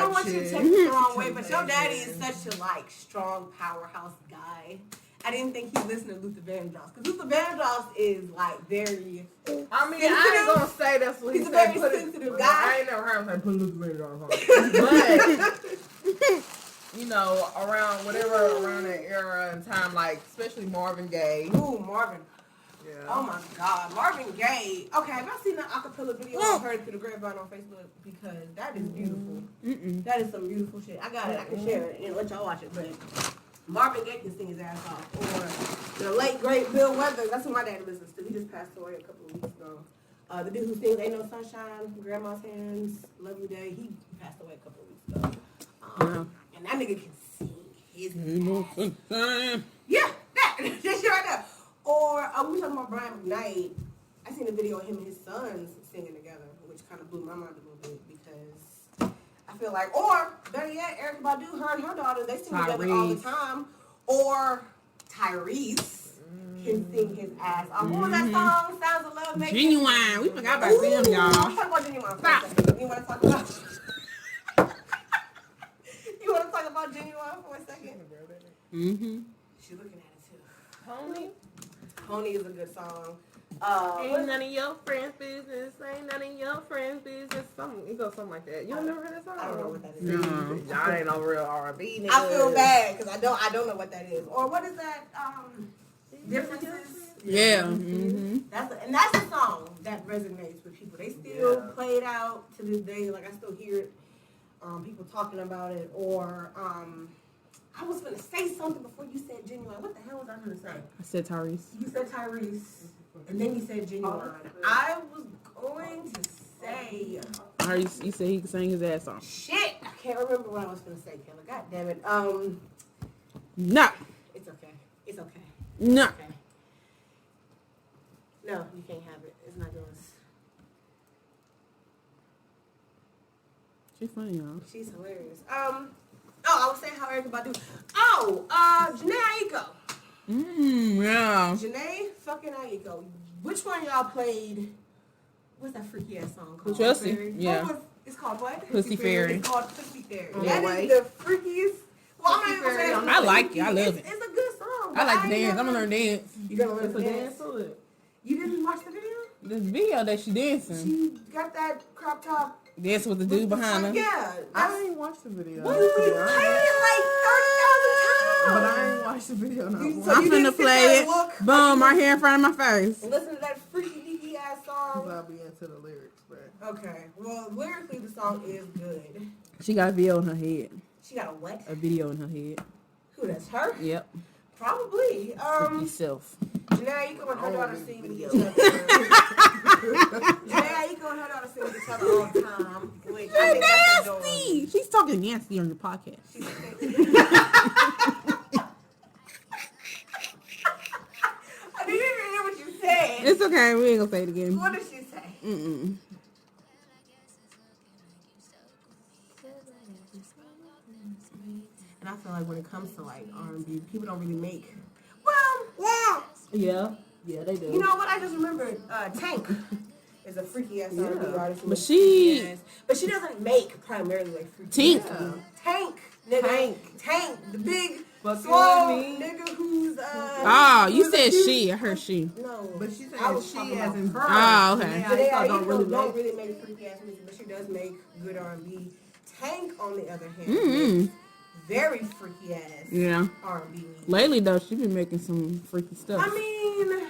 don't want you to take it the wrong way, but your daddy is such a like strong powerhouse guy. I didn't think he listened to Luther Vandross because Luther Vandross is like very. I mean, I ain't gonna say that's what He's he a said. very sensitive guy. I ain't never heard him say put Luther Vandross on. But you know, around that era and time, like especially Marvin Gaye. Ooh, Marvin. Yeah. Oh my God, Marvin Gaye. Okay, have I seen that acapella video I heard through the grapevine on Facebook? Because that is beautiful. That is some beautiful shit. I got it. I can share it and let y'all watch it. But Marvin Gaye can sing his ass off. Or the late great Bill Weathers. That's who my daddy listens to. He just passed away a couple of weeks ago. The dude who sings "Ain't No Sunshine," "Grandma's Hands," "Love You Day." He passed away a couple of weeks ago. And that nigga can sing his ass. Yeah, that shit right there. Or we were talking about Brian McKnight. I seen a video of him and his sons singing together, which kind of blew my mind a little bit because I feel like, or better yet, Erykah Badu, her and her daughters, they sing together all the time. Or Tyrese can sing his ass off. What was that song? Sounds of Love. Genuine. We forgot about them, y'all. Talk about Genuine for a second. You want to talk about? You want to talk about Genuine for a second? She's looking at it too. Pony. Pony is a good song. Ain't none of your friends' business. Ain't none of your friends' business. It goes something like that. You don't never heard that song? I don't know what that is. No. Y'all ain't no real R&B niggas. I feel bad because I don't know what that is. Or what is that? Differences. Yeah. That's a song that resonates with people. They still play it out to this day. Like I still hear it. People talking about it. Or I was gonna say something before you said Genuine. What the hell was I gonna say? I said Tyrese. You said Tyrese, and then you said Genuine. I was going to say. Tyrese, you said he could sing his ass off. Shit, I can't remember what I was gonna say, Kayla. God damn it. No. It's okay. It's okay. No. Okay. No, you can't have it. It's not yours. She's funny, y'all. She's hilarious. I was saying how Erykah Badu. Janae Aiko. Yeah. Janae fucking Aiko. Which one y'all played? What's that freaky ass song called? Chelsea. Yeah. It's called what? Pussy Fairy. It's called Pussy Fairy. Oh, That wait. is the freakiest. Well, I'm not gonna say it's I like it. I love it. It's a good song. I like but to dance. ain't I'm gonna learn never- dance. You gonna learn It's to a dance? dance to it. You didn't watch the video? This video that she dancing. She got that crop top. Dance with the dude behind her. Yeah. I ain't watched the video. What? You played it like 30,000 But times. I ain't watched the video. No. So I'm you finna didn't sit play there it. and look, Boom, right here in front of my face. listen to that freaky deaky ass song. I'll be into the lyrics, but Okay. Well, lyrically, the song is good. She got a video in her head. She got a what? A video in her head. Who? That's her? Yep. Probably. Freaky self. Janae, you can her daughter sing with each other. Janae, you can her daughter sing with each other all the time. Which I think that's adorable. Nasty. She's talking nasty on your podcast. I didn't even hear what you said. It's okay. We ain't gonna say it again. What did she say? Mm-mm. And I feel like when it comes to like R&B, people don't really make. Well, yeah. Yeah. Yeah, they do. You know what? I just remembered Tank is a freaky ass R&B artist. But she doesn't make primarily like freaky. Tank. Tank, nigga. Tank, the big but swole nigga who's you said she. I heard she. No, but she said she as in her. Oh, okay. But they don't really make freaky ass music, but she does make good R&B. Tank, on the other hand, makes very freaky ass R&B music. Lately though, she been making some freaky stuff. I mean,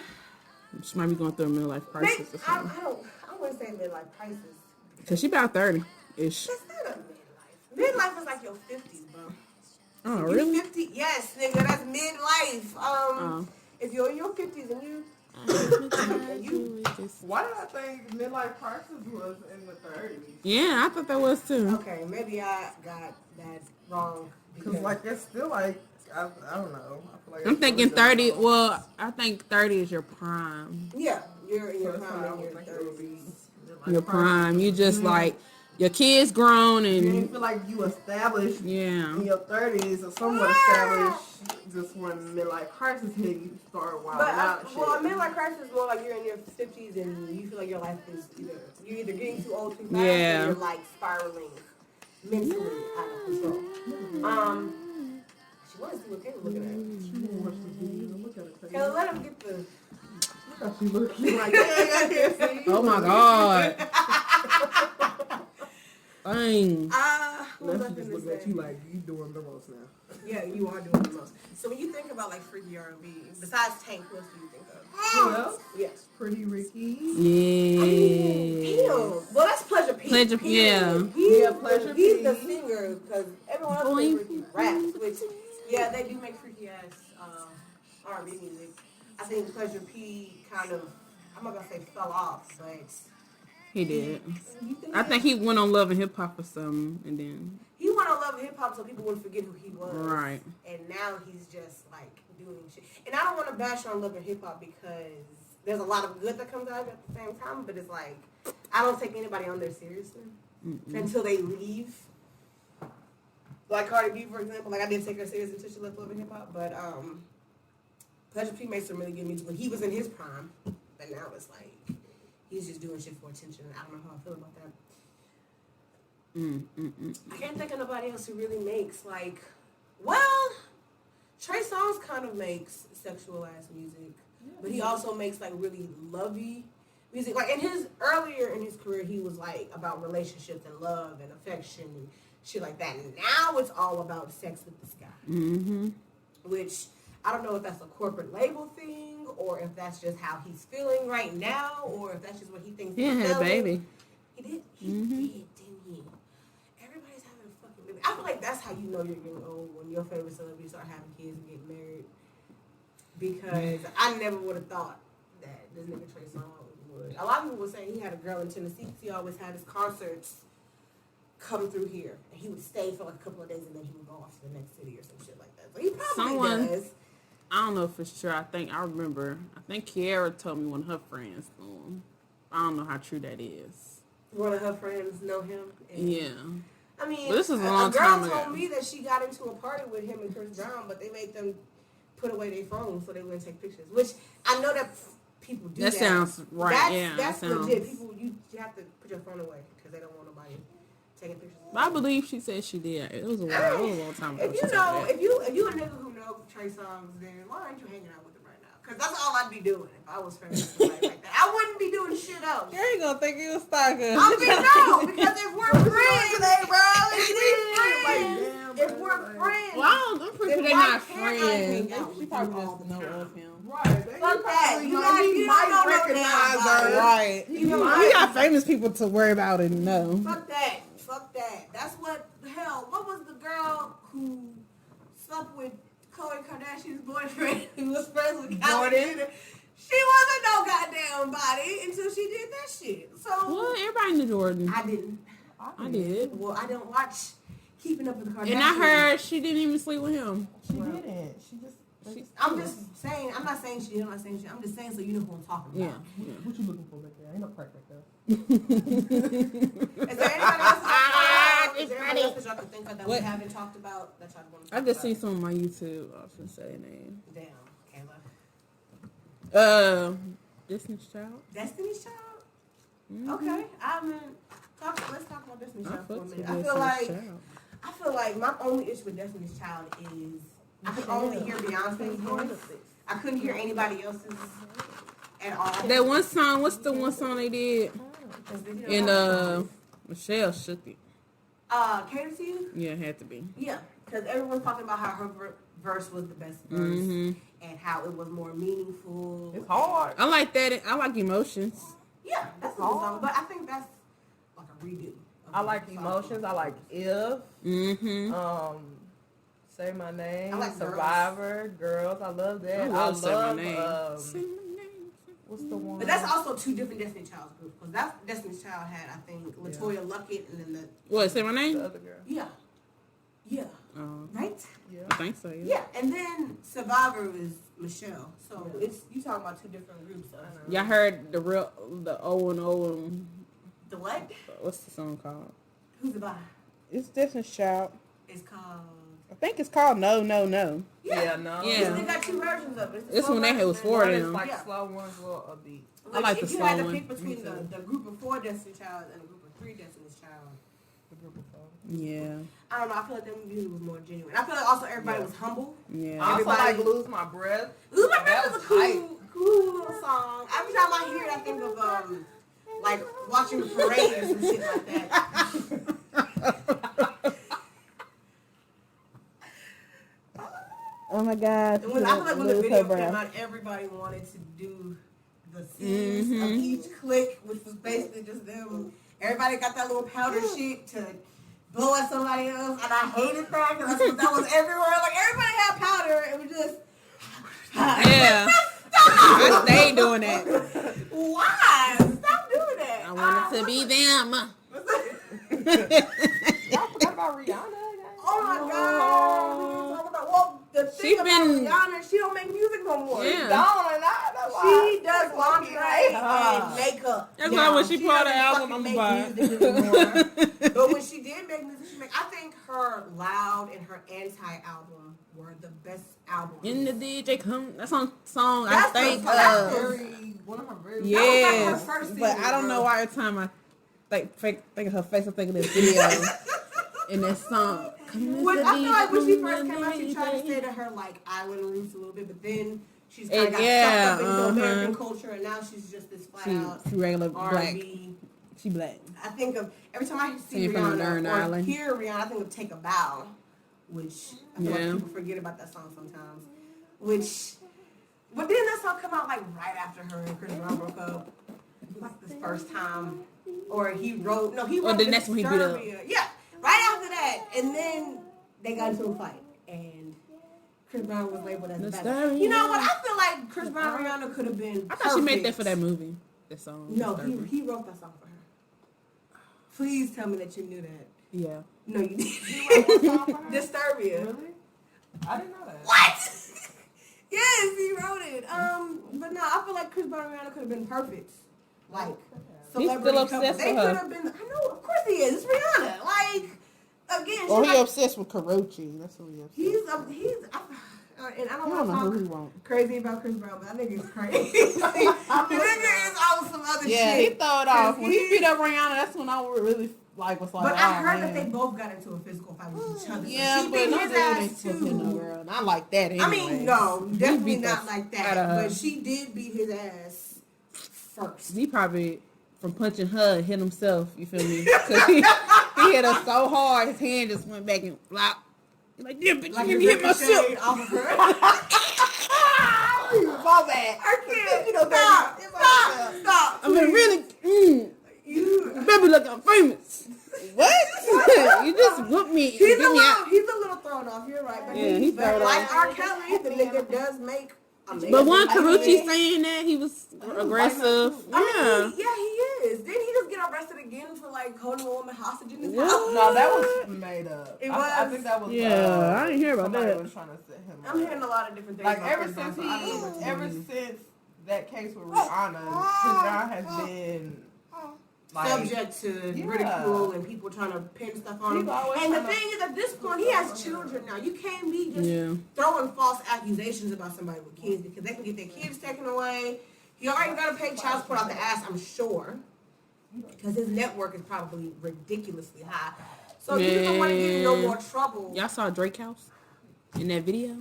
she might be going through a midlife crisis or something. I wouldn't say midlife crisis. Cause she about 30-ish. That's not a midlife. Midlife is like your 50s, bro. Oh, really? 50? Yes, nigga, that's midlife. If you're in your 50s and you why did I think midlife crisis was in the 30s? Yeah, I thought that was too. Okay, maybe I got that wrong. Because like it's still like I don't know. I feel like I'm thinking 30. Well, I think 30 is your prime. Yeah, you're in your prime in your 30s. Your prime. You just like your kids grown and you feel like you established in your 30s or somewhat established. Just when midlife crisis hit, you start wilding out. Well, a midlife crisis is more like you're in your 50s and you feel like your life is you're either getting too old too fast or you're like spiraling mentally out of control. She wants to see what Kayla looking at. She wants to see. Look at it. Kayla, let him get the. Look how she looking like that. I can't see. Oh my god. Dang. Let's just look at you like you doing the most now. Yeah, you are doing the most. So when you think about like freaky R&B, besides Tank, who else do you think of? Who else? Yes. Pretty Ricky. Yeah. Well, that's Pleasure P. Pleasure P. Yeah. Pleasure He's P. the singer because everyone else thinks Ricky raps, which they do make freaky ass R&B music. I think Pleasure P kind of, I'm not gonna say fell off, but he did. I think he went on Love and Hip Hop or something, and then he went on Love and Hip Hop so people wouldn't forget who he was. Right. And now he's just like doing shit. And I don't want to bash on Love and Hip Hop because there's a lot of good that comes out of it at the same time, but it's like I don't take anybody on there seriously until they leave. Like Cardi B, for example, like I didn't take her serious until she left Love and Hip Hop, but Pleasure P makes some really good music when he was in his prime, but now it's like he's just doing shit for attention. I don't know how I feel about that. I can't think of nobody else who really makes like, well, Trey Songz kind of makes sexual ass music, but he also makes like really lovey music. Like earlier in his career, he was like about relationships and love and affection and shit like that. And now it's all about sex with this guy, which I don't know if that's a corporate label thing or if that's just how he's feeling right now or if that's just what he thinks. He had a baby. He did. He did, didn't he? Everybody's having a fucking baby. I feel like that's how you know you're getting old when your favorite celebrities start having kids and getting married. Because I never would have thought that this nigga Trey Songz would. A lot of people would say he had a girl in Tennessee because he always had his concerts come through here. And he would stay for like a couple of days and then he would go off to the next city or some shit like that. So he probably does. I don't know if it's true. I think Kiara told me one of her friends knew him. I don't know how true that is. One of her friends know him? Yeah. I mean, well, this is a long time ago. A girl told me that she got into a party with him and Chris Brown, but they made them put away their phones so they wouldn't take pictures. Which I know that people do that. That sounds right. That's legit. People, you have to put your phone away because they don't want nobody taking pictures. But I believe she said she did. It was a long time ago. If you a nigga who knows Trey Songz, then why aren't you hanging out with him right now? Because that's all I'd be doing if I was friends with somebody like that. I wouldn't be doing shit else. You ain't gonna think you a stalker. I mean, no, because if we're friends today, bro, if we're friends. Well, I'm pretty sure they're not friends. She probably just know of him. Right. Fuck that. You might recognize her. Right. You got famous people to worry about and know. Fuck that. That's what the hell. What was the girl who slept with Khloe Kardashian's boyfriend who was friends with Jordan? She wasn't no goddamn body until she did that shit. So well, everybody knew Jordan. I didn't. I did. Well, I don't watch Keeping Up with the Kardashians. And I heard she didn't even sleep with him. She didn't. I'm just saying. I'm not saying she did. I'm not saying she. I'm just saying so you know who I'm talking about. Yeah. What you looking for back there? Ain't no crack back there. Is there anybody else? Is there anybody else that y'all can think of that we haven't talked about that y'all want to talk I just about? seen some on my YouTube. I was gonna say name. Damn, Kayla. Destiny's Child. Destiny's Child? Okay, let's talk about Destiny's Child for a minute. I I feel like my only issue with Destiny's Child is I could only hear Beyonce's voice. I couldn't hear anybody else's at all. That one song, what's the one song they did? And Michelle shook it. Cater to You? Yeah, it had to be. Yeah, because everyone's talking about how her verse was the best verse and how it was more meaningful. It's hard. I like that. I like Emotions. Yeah, that's a good song, but I think that's like a redo. I like Emotions. I like If. Say My Name. I like Survivor. Girls. I love that. I love Say My Name. What's the one? But that's also two different Destiny's Child groups. Because that Destiny's Child had, I think, LaToya Luckett and then What, Say My Name? The other girl. Yeah. Right? Yeah. I think so, yeah. Yeah, and then Survivor is Michelle. So it's you talking about two different groups. Y'all heard the O and O. The what? What's the song called? Who's the by? It's Destiny's Child. It's called... I think it's called No, No, No. Yeah, no. Yeah. They got two versions of it. This one they had was four of One is them. like slow, one's a little upbeat. I like the if you slow had to one. pick between the group of 4 Destiny's Child and the group of 3 Destiny's Child. The group of 4. Yeah. I don't know. I feel like them music was more genuine. I feel like also everybody was humble. Yeah. I also Everybody- like Lose My Breath. Lose My Breath That was a was cool little song. Every time I hear it, I think of like watching a parade or some shit like that. Oh my God. I feel like when the video came out, everybody wanted to do the scenes of each clique, which was basically just them. Everybody got that little powder shit to blow at somebody else, and I hated that because that was everywhere. Like everybody had powder, it was just Yeah. I stayed doing that. why? Stop doing that. I wanted to be them. Y'all forgot about Rihanna? Oh my God. Well, the thing about Rihanna, she don't make music no more. Yeah. She does lingerie and makeup. That's why when she put out the album, I'm going gonna buy it. But when she did make music, I think her Loud and her Anti album were the best albums. In the DJ come, that's on song. That's I think. One of her very Yes, her first but single, I don't know why every time I think of her face, I think of this video in that song. I feel like when she first came out, she tried to stay to her like island roots a little bit, but then she's kind of got sucked up into American culture, and now she's just this flat out regular R&B. black. She black. I think of every time I see Came from Rihanna or Island. hear Rihanna, I think of Take a Bow, which I feel like people forget about that song sometimes. But then that song come out like right after her and Chris Brown broke up, like this first time, or he wrote. Oh, then that's when he beat up. Yeah, right after that, and then they got into a fight, and Chris Brown was labeled as bad. You know what? I feel like Chris Brown and Rihanna could have been. I thought she made that for that movie. That song. No, he wrote that song for her. Please tell me that you knew that. Yeah. No, you didn't. Disturbia. Really? I didn't know that. What? Yes, he wrote it. But no, I feel like Chris Brown and Rihanna could have been perfect. Like, He's still obsessed They with could her. have been. I know, of course he is. It's Rihanna. Like, again, Well, he obsessed with Karochi. That's what he obsessed. And I don't I want don't know who he to want. talk crazy about Chris Brown, but I think it's crazy. The nigga is on some other shit. Yeah, he threw it off. When he beat up Rihanna, that's when I really was like, But I heard man. that they both got into a physical fight with each other. Yeah, so she but beat no his dude ass ain't supposed to hit no too. girl. Not like that anyway. I mean, no, definitely beat the not like out of that. her. But she did beat his ass first. He probably, from punching her, hit himself, you feel me? Because he hit her so hard, his hand just went back and flop. He's like, yeah, bitch, Like you it hit myself. ricocheted off of her. My bad. I can't. Stop. I mean, really, You baby, look, I'm famous. What? You just whooped me. He's Get me out. a little thrown off. You're right. But Yeah, he's thrown like off. R. Kelly, the nigga does make amazing. But one Karuchi music. saying that he was aggressive. I mean, yeah, he is. Didn't he just get arrested again for like holding a woman hostage in his What? house? No, that was made up. It I was. think that was. Yeah, I didn't hear about somebody that. was trying to set him I'm up. hearing a lot of different things. Like about ever Chris Brown, since so I don't know what to ever believe. since that case with Rihanna, Chris Brown has been like Subject to ridicule and people trying to pin stuff on him. People always And the tryna- thing is, at this point, he has children now. You can't be just throwing false accusations about somebody with kids because they can get their kids taken away. He already got to pay child support out the ass, I'm sure. because his network is probably ridiculously high. So he doesn't want to get in no more trouble. Y'all saw Drake house in that video?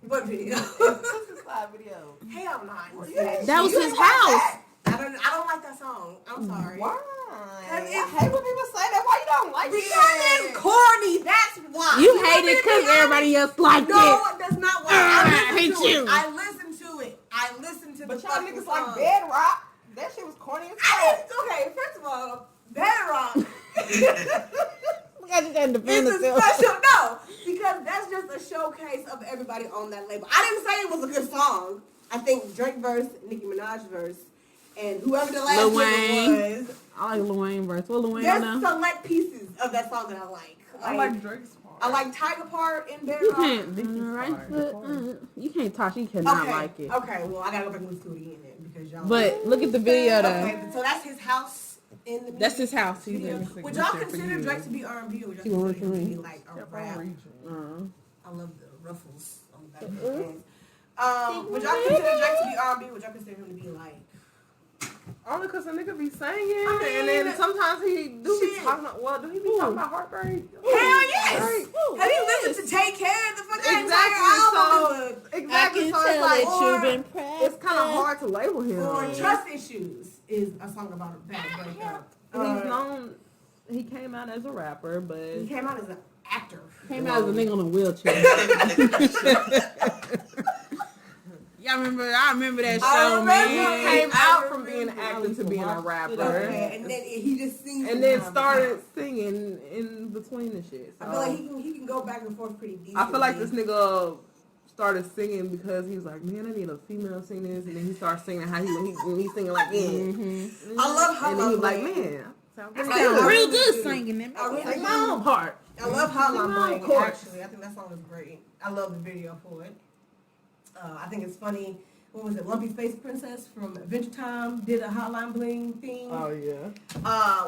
What video? Live video. Hell no. That was his house. I don't like that song. I'm sorry. Why? I hate when people say that. Why you don't like it? Because it's corny. That's why. You hate it because everybody else liked it. No, that's not why. I hate you. I listened to it. I listened to But the y'all fucking niggas song. like Bedrock. That shit was corny as fuck. Okay, first of all, Bedrock. I got you got to defend It's a yourself. special, no, because that's just a showcase of everybody on that label. I didn't say it was a good song. I think Drake verse, Nicki Minaj verse, and whoever the last Lil nigga Wayne. was. I like Lil Wayne verse. What Lil Wayne There's now? select pieces of that song that I like. I like Drake's part. I like Tiger Part in You Bedrock. can't. Nicki's Right fire. foot, you can't talk. You cannot Okay, like it. okay, well I gotta go back and listen to it again then because y'all. But look at the video though. Okay, so that's his house in the That's his house. He's video. in. Would y'all consider Drake to be R&B or would y'all consider him to be like a rap? I love the ruffles on the back of his pants. Would y'all consider Drake to be R&B? Would y'all consider him to be like? Only because a nigga be singing, I mean, and then sometimes he do be shit. talking. Well, do he be talking about heartbreak? Hell yes! Right. Have you listened to Take Care? The fucking Exactly. entire album So is exactly. So it's like it's kind of hard to label him. or Trust Issues is a song about a bad breakup. And he's known. He came out as a rapper, but He came out as an actor. Came out as a nigga on a wheelchair. Y'all remember? I remember that I show, remember. he man. came I out from remember. being an actor to being a rapper. Okay, and then he just sings. And then started singing in between the shit. So I feel like he can go back and forth pretty deep. I feel like this nigga started singing because he was like, man, I need a female to sing this, and then he started singing how when he's singing like, I love how and then he was like, man, Sound I real really good do. singing them. I really like do. my own part. I love Hotline Bling, Of course. actually. I think that song is great. I love the video for it. I think it's funny. What was it? Lumpy Face Princess from Adventure Time did a Hotline Bling thing. Oh yeah.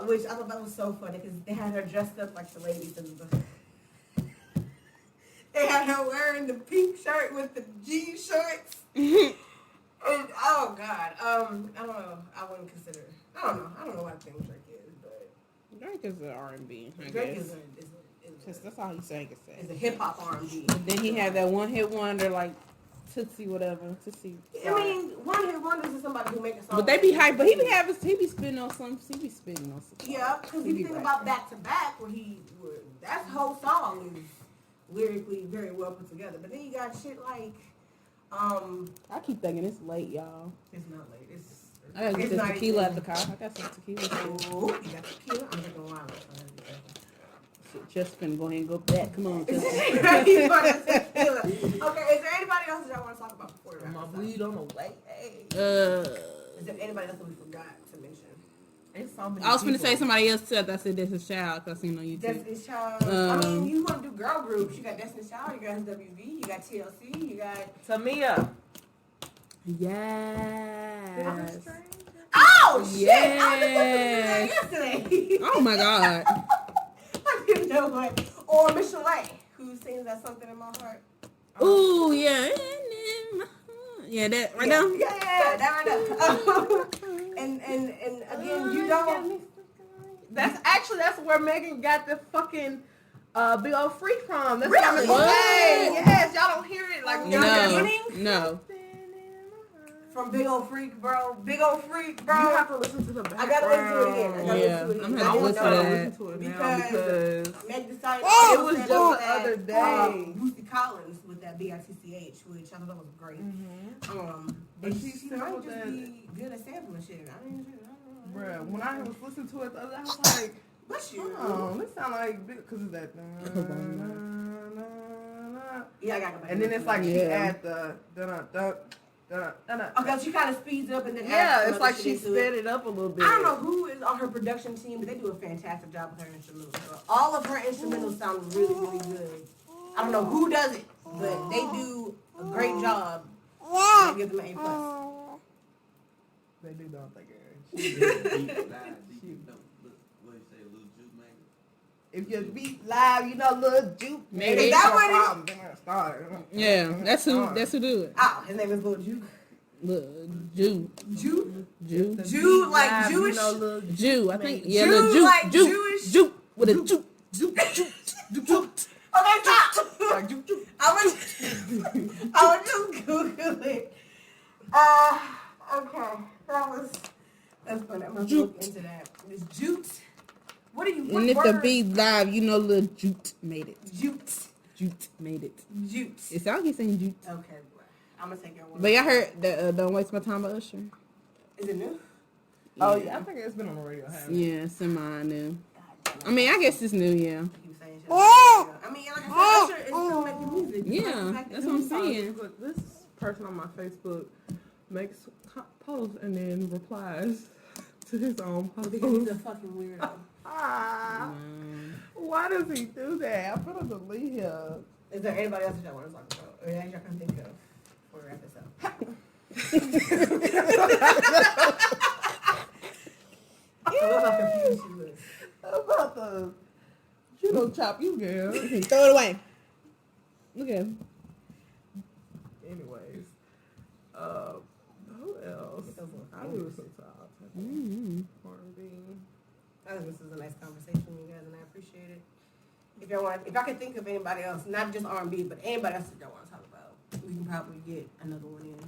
Which I thought that was so funny because they had her dressed up like the ladies in the. They had her wearing the pink shirt with the jean shorts. And oh god, I don't know. I wouldn't consider. I don't know what I think Drake is, but Drake is an R&B, I Drake guess. is That's all he sang can say. a hip hop R&B. Then he had that one hit wonder like Tootsie whatever. Tootsie. I mean, one hit wonders is somebody who makes a song. But they be hype. But he be spitting on some. Yeah, because you think about Back to Back, where that whole song is lyrically very well put together. But then you got shit like, I keep thinking it's late, y'all. it's not late. I gotta get It's this not tequila even- at the car. I got some tequila. Oh, you got tequila? I'm drinking wine. Shit, just finna go ahead and go back. Come on, just. Okay, is there anybody else that y'all want to talk about before we wrap My this up? weed on the way. Hey. Is there anybody else that we forgot to mention? It's so many I was finna people. say somebody else said I said this is Child because I seen on YouTube. Destiny's Child. I mean, you want to do girl groups. You got Destiny's Child, you got SWV, you got TLC, you got... Tamia. Yes. Oh, shit! Yes. I was just listening to that yesterday. Oh my God. I didn't know what. Or Michelle, who sings that Something in My Heart. Ooh, yeah. Yeah, that right now. Yeah, that right now. and again, you don't. That's where Megan got the fucking Big Old Freak from. That's Really? what? What? Yes, y'all don't hear it like y'all hear it. No. From Big Old Freak, bro. Big Old Freak, bro. You have to listen to the background. I gotta listen to it again. I'm gonna I have to want listen to to that. listen to it now because Meg decided it was just the other day. Bootsy Collins with that BITCH, which I thought was great. But And she she said might with just that- be good at sampling shit. I don't know. Bruh, when I was listening to it the other day, I was like, Bless you. oh, this sound like, because of that. Yeah, I gotta go back. And then it's like she Yeah. add the Okay, she kind of speeds up and then yeah, adds it's some like other she shit into sped it. it up a little bit. I don't know who is on her production team, but they do a fantastic job with her instrumentals. So all of her instrumentals sound really, really good. I don't know who does it, but they do a great job. I give them an A+. They do, don't think it. If you beat live, you know, little Juke. Maybe. Is that what it is? Problem. Then I started. Yeah, that's who do it. Oh, his name is Lil Juke. Jew. Like Jewish. Jew. I think Jew, Jew. like Jew. Jewish. Jew with a Jew. Okay, stop. I was just Googling. Okay. That's funny. I'm gonna look into that. It's jute. What do you? And if the be live, little Jute made it. Jute made it. Jute. It sounds like he's saying Jute. Okay, I'm gonna take your one. But y'all heard that Don't Waste My Time by Usher? Is it new? Oh yeah, I think it's been on the radio. Yeah, semi-new. I mean, I guess it's new, yeah. I mean, like I said, Usher is still making music. Yeah, that's what I'm saying. Look, this person on my Facebook makes posts and then replies to his own post. Because he's a fucking weirdo. Why does he do that? I'm gonna delete him. Is there anybody else that y'all want to talk about? Or that y'all can think of before we wrap this up? I love how confused she was. I'm about to, chop you, girl. Throw it away. Look at him. Anyways, who else? I listen to all types of R&B. I think this is a nice conversation, you guys, and I appreciate it. If I can think of anybody else, not just R&B, but anybody else that y'all want to talk about, we can probably get another one in.